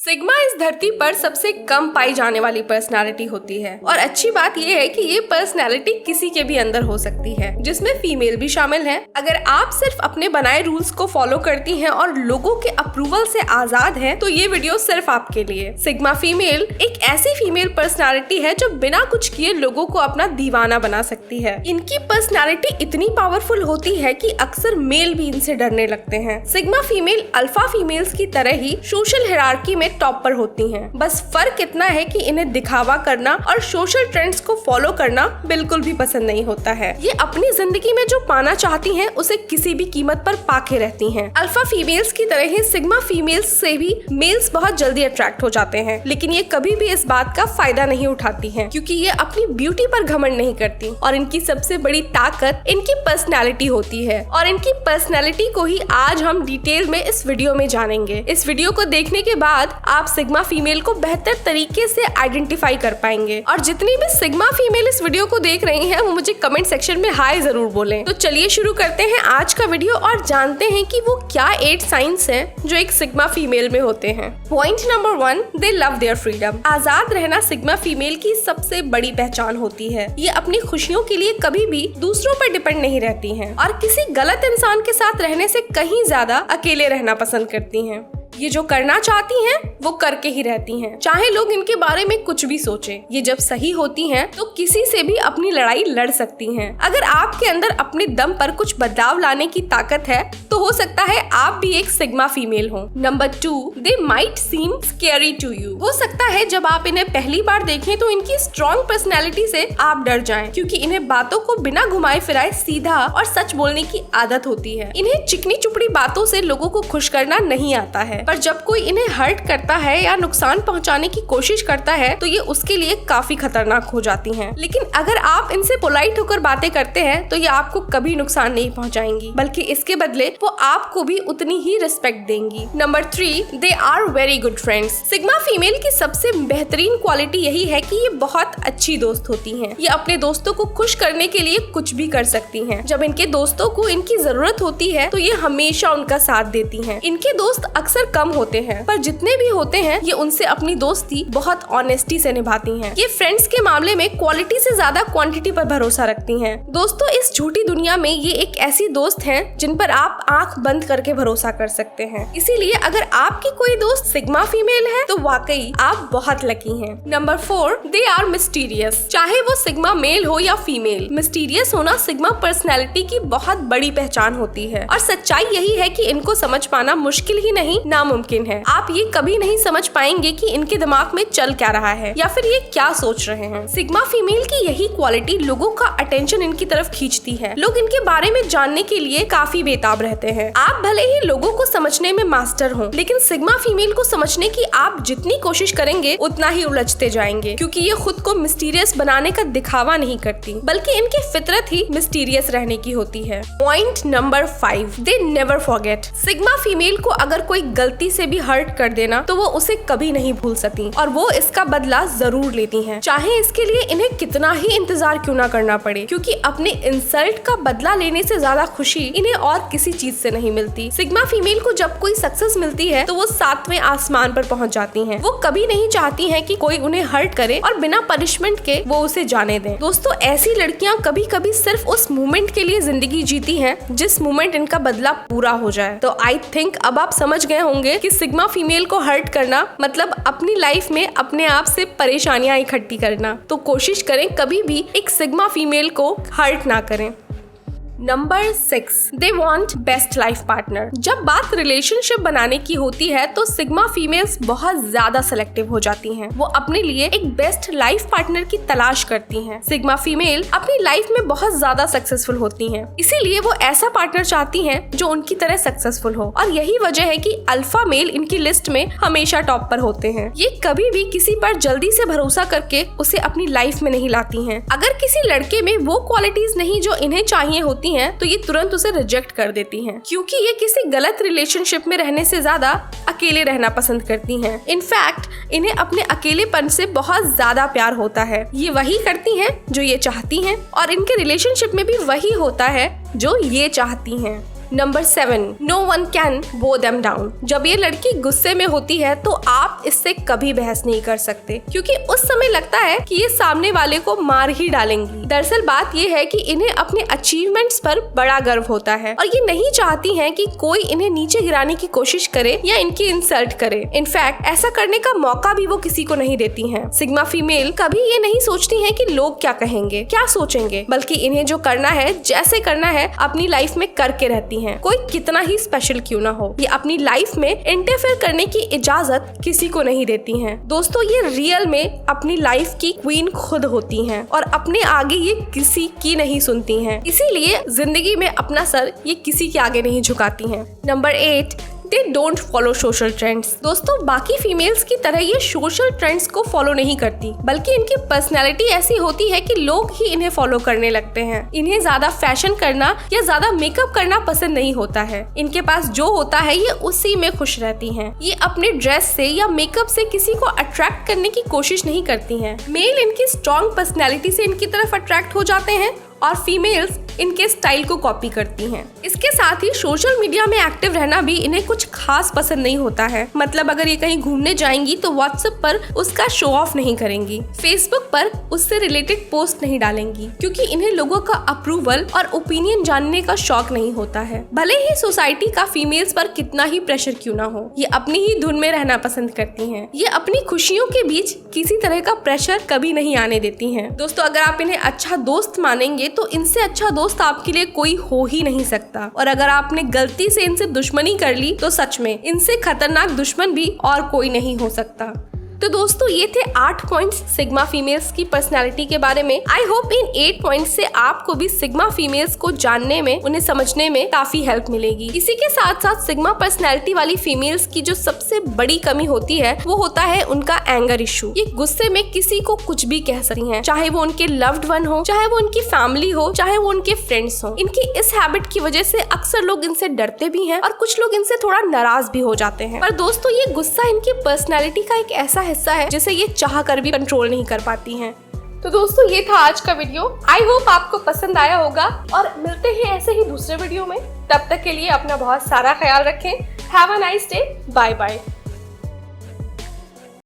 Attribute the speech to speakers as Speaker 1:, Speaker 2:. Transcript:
Speaker 1: Sigma इस धरती पर सबसे कम पाई जाने वाली पर्सनालिटी होती है और अच्छी बात यह है कि ये पर्सनालिटी किसी के भी अंदर हो सकती है, जिसमें फीमेल भी शामिल है। अगर आप सिर्फ अपने बनाए रूल्स को फॉलो करती हैं और लोगों के अप्रूवल से आजाद हैं, तो ये वीडियो सिर्फ आपके लिए। सिग्मा फीमेल एक ऐसी फीमेल पर्सनालिटी है जो बिना कुछ किए लोगों को अपना दीवाना बना सकती है। इनकी पर्सनालिटी इतनी पावरफुल होती है कि अक्सर मेल भी इनसे डरने लगते हैं। सिग्मा फीमेल अल्फा फीमेल्स की तरह ही सोशल हायरार्की में टॉप पर होती हैं। बस फर्क इतना है कि इन्हें दिखावा करना और सोशल ट्रेंड्स को फॉलो करना बिल्कुल भी पसंद नहीं होता है। ये अपनी जिंदगी में जो पाना चाहती हैं उसे किसी भी कीमत पर पाके रहती हैं। अल्फा फीमेल्स की तरह ही सिग्मा फीमेल्स से भी मेल्स बहुत जल्दी अट्रैक्ट हो जाते हैं, लेकिन ये कभी भी इस बात का फायदा नहीं उठाती हैं, क्योंकि ये अपनी ब्यूटी पर घमंड नहीं करती और इनकी सबसे बड़ी ताकत इनकी पर्सनैलिटी होती है। और इनकी पर्सनैलिटी को ही आज हम डिटेल में इस वीडियो में जानेंगे। इस वीडियो को देखने के बाद आप सिग्मा फीमेल को बेहतर तरीके से आइडेंटिफाई कर पाएंगे। और जितनी भी सिग्मा फीमेल इस वीडियो को देख रही हैं वो मुझे कमेंट सेक्शन में हाय जरूर बोलें। तो चलिए शुरू करते हैं आज का वीडियो और जानते हैं कि वो क्या 8 साइंस हैं जो एक सिग्मा फीमेल में होते हैं। Point number 1, they love their freedom. आजाद रहना सिग्मा फीमेल की सबसे बड़ी पहचान होती है। ये अपनी खुशियों के लिए कभी भी दूसरों पर डिपेंड नहीं रहती हैं और किसी गलत इंसान के साथ रहने से कहीं ज्यादा अकेले रहना पसंद करती हैं। ये जो करना चाहती हैं वो करके ही रहती हैं, चाहे लोग इनके बारे में कुछ भी सोचें। ये जब सही होती हैं तो किसी से भी अपनी लड़ाई लड़ सकती हैं। अगर आपके अंदर अपने दम पर कुछ बदलाव लाने की ताकत है तो हो सकता है आप भी एक सिग्मा फीमेल हो। Number 2, they might seem scary to you. हो सकता है जब आप इन्हें पहली बार देखें तो इनकी स्ट्रॉन्ग पर्सनैलिटी से आप डर जाएं, क्योंकि इन्हें बातों को बिना घुमाए फिराए सीधा और सच बोलने की आदत होती है। इन्हें चिकनी चुपड़ी बातों से लोगों को खुश करना नहीं आता है, पर जब कोई इन्हें हर्ट करता है या नुकसान पहुंचाने की कोशिश करता है तो ये उसके लिए काफी खतरनाक हो जाती हैं। लेकिन अगर आप इनसे पोलाइट होकर बातें करते हैं तो ये आपको कभी नुकसान नहीं पहुंचाएंगी, बल्कि इसके बदले वो आपको भी उतनी ही रिस्पेक्ट देंगी। Number 3, they are very good friends. Sigma female की सबसे बेहतरीन क्वालिटी यही है कि ये बहुत अच्छी दोस्त होती हैं। ये अपने दोस्तों को खुश करने के लिए कुछ भी कर सकती हैं। जब इनके दोस्तों को इनकी जरूरत होती है तो ये हमेशा उनका साथ देती हैं। इनके दोस्त अक्सर कम होते हैं, पर जितने भी होते हैं ये उनसे अपनी दोस्ती बहुत ऑनेस्टी से निभाती हैं। ये फ्रेंड्स के मामले में क्वालिटी से ज्यादा क्वांटिटी पर भरोसा रखती हैं। दोस्तों, इस झूठी दुनिया में ये एक ऐसी दोस्त हैं जिन पर आप आंख बंद करके भरोसा कर सकते हैं। इसीलिए अगर आपकी कोई दोस्त सिग्मा फीमेल है तो वाकई आप बहुत लकी हैं। Number 4, they are mysterious. चाहे वो सिग्मा मेल हो या फीमेल, मिस्टीरियस होना सिग्मा पर्सनैलिटी की बहुत बड़ी पहचान होती है। और सच्चाई यही है कि इनको समझ पाना मुश्किल ही नहीं नामुमकिन है। आप ये कभी नहीं समझ पाएंगे कि इनके दिमाग में चल क्या रहा है या फिर ये क्या सोच रहे हैं। सिग्मा फीमेल की यही क्वालिटी लोगों का अटेंशन इनकी तरफ खींचती है। लोग इनके बारे में जानने के लिए काफी बेताब रहते हैं। आप भले ही लोगों को समझने में मास्टर हो, लेकिन सिग्मा फीमेल को समझने की आप जितनी कोशिश करेंगे उतना ही उलझते जाएंगे, क्योंकि ये खुद को मिस्टीरियस बनाने का दिखावा नहीं करती, बल्कि इनकी फितरत ही मिस्टीरियस रहने की होती है। Point number 5, they never forget. Sigma female को अगर कोई गलती से भी हर्ट कर देना तो वो उसे कभी नहीं भूल सकती और वो इसका बदला जरूर लेती हैं, चाहे इसके लिए इन्हें कितना ही इंतजार क्यों ना करना पड़े, क्योंकि अपने इंसल्ट का बदला लेने से ज्यादा खुशी इन्हें और किसी चीज से नहीं मिलती। सिग्मा फीमेल को जब कोई सक्सेस मिलती है तो वो 7वें आसमान पर पहुंच जाती हैं। वो कभी नहीं चाहती हैं कि कोई उन्हें हर्ट करे और बिना पनिशमेंट के वो उसे जाने दें। दोस्तों, ऐसी लड़कियां कभी कभी सिर्फ उस मोमेंट के लिए जिंदगी जीती हैं जिस मोमेंट इनका बदला पूरा हो जाए। तो आई थिंक अब आप समझ गए होंगे कि सिग्मा फीमेल को हर्ट करना मतलब अपनी लाइफ में अपने आप से परेशानियां इकट्ठी करना। तो कोशिश करें कभी भी एक सिग्मा फीमेल को हर्ट ना करें। Number 6, they want best life partner. जब बात रिलेशनशिप बनाने की होती है तो सिग्मा फीमेल्स बहुत ज्यादा सेलेक्टिव हो जाती हैं। वो अपने लिए एक बेस्ट लाइफ पार्टनर की तलाश करती हैं। सिग्मा फीमेल अपनी लाइफ में बहुत ज्यादा सक्सेसफुल होती हैं, इसीलिए वो ऐसा पार्टनर चाहती हैं जो उनकी तरह सक्सेसफुल हो। और यही वजह है कि अल्फा मेल इनकी लिस्ट में हमेशा टॉप पर होते हैं। ये कभी भी किसी पर जल्दी से भरोसा करके उसे अपनी लाइफ में नहीं लाती हैं। अगर किसी लड़के में वो क्वालिटीज नहीं जो इन्हें चाहिए होती हैं तो ये तुरंत उसे रिजेक्ट कर देती हैं, क्योंकि ये किसी गलत रिलेशनशिप में रहने से ज्यादा अकेले रहना पसंद करती हैं। इनफैक्ट इन्हें अपने अकेलेपन से बहुत ज्यादा प्यार होता है। ये वही करती हैं जो ये चाहती हैं और इनके रिलेशनशिप में भी वही होता है जो ये चाहती हैं। नंबर 7, नो वन कैन बो देम डाउन। जब ये लड़की गुस्से में होती है तो आप इससे कभी बहस नहीं कर सकते, क्योंकि उस समय लगता है कि ये सामने वाले को मार ही डालेंगी। दरअसल बात ये है कि इन्हें अपने अचीवमेंट्स पर बड़ा गर्व होता है और ये नहीं चाहती हैं कि कोई इन्हें नीचे गिराने की कोशिश करे या इनकी इंसल्ट करे। इनफैक्ट ऐसा करने का मौका भी वो किसी को नहीं देती हैं। सिग्मा फीमेल कभी ये नहीं सोचती हैं कि लोग क्या कहेंगे, क्या सोचेंगे, बल्कि इन्हें जो करना है, जैसे करना है, अपनी लाइफ में करके रहती हैं। कोई कितना ही स्पेशल क्यों ना हो, ये अपनी लाइफ में इंटरफेयर करने की इजाजत किसी को नहीं देती हैं। दोस्तों, ये रियल में अपनी लाइफ की क्वीन खुद होती हैं और अपने आगे ये किसी की नहीं सुनती हैं। इसीलिए जिंदगी में अपना सर ये किसी के आगे नहीं झुकाती हैं। Number 8, they don't follow social trends. दोस्तों, बाकी फीमेल्स की तरह ये सोशल ट्रेंड्स को फॉलो नहीं करती, बल्कि इनकी पर्सनैलिटी ऐसी होती है कि लोग ही इन्हें फॉलो करने लगते हैं। इन्हें ज्यादा फैशन करना या ज्यादा मेकअप करना पसंद नहीं होता है। इनके पास जो होता है ये उसी में खुश रहती हैं। ये अपने ड्रेस से या मेकअप से किसी को अट्रैक्ट करने की कोशिश नहीं करती हैं। मेल इनकी स्ट्रॉन्ग पर्सनैलिटी से इनकी तरफ अट्रैक्ट हो जाते हैं और फीमेल्स इनके स्टाइल को कॉपी करती हैं। इसके साथ ही सोशल मीडिया में एक्टिव रहना भी इन्हें कुछ खास पसंद नहीं होता है। मतलब अगर ये कहीं घूमने जाएंगी तो व्हाट्सएप पर उसका शो ऑफ नहीं करेंगी, फेसबुक पर उससे रिलेटेड पोस्ट नहीं डालेंगी, क्योंकि इन्हें लोगों का अप्रूवल और ओपिनियन जानने का शौक नहीं होता है। भले ही सोसाइटी का फीमेल्स पर कितना ही प्रेशर क्यों ना हो, ये अपनी ही धुन में रहना पसंद करती हैं। ये अपनी खुशियों के बीच किसी तरह का प्रेशर कभी नहीं आने देती हैं। दोस्तों, अगर आप इन्हें अच्छा दोस्त मानेंगे तो इनसे अच्छा दोस्त आपके लिए कोई हो ही नहीं सकता, और अगर आपने गलती से इनसे दुश्मनी कर ली तो सच में इनसे खतरनाक दुश्मन भी और कोई नहीं हो सकता। तो दोस्तों, ये थे 8 पॉइंट्स सिग्मा फीमेल्स की पर्सनालिटी के बारे में। आई होप इन 8 पॉइंट्स से आपको भी सिग्मा फीमेल्स को जानने में, उन्हें समझने में काफी हेल्प मिलेगी। इसी के साथ साथ सिग्मा पर्सनालिटी वाली फीमेल्स की जो सबसे बड़ी कमी होती है वो होता है उनका एंगर इशू। ये गुस्से में किसी को कुछ भी कह सकती हैं, चाहे वो उनके लव्ड वन हो, चाहे वो उनकी फैमिली हो, चाहे वो उनके फ्रेंड्स हो। इनकी इस हैबिट की वजह से अक्सर लोग इनसे डरते भी हैं और कुछ लोग इनसे थोड़ा नाराज भी हो जाते हैं। पर दोस्तों, ये गुस्सा इनकी पर्सनालिटी का एक ऐसा हिस्सा है जिसे ये चाह कर भी कंट्रोल नहीं कर पाती हैं। तो दोस्तों, ये था आज का वीडियो। आई होप आपको पसंद आया होगा और मिलते हैं ऐसे ही दूसरे वीडियो में। तब तक के लिए अपना बहुत सारा ख्याल रखें। Have a nice day. Bye bye.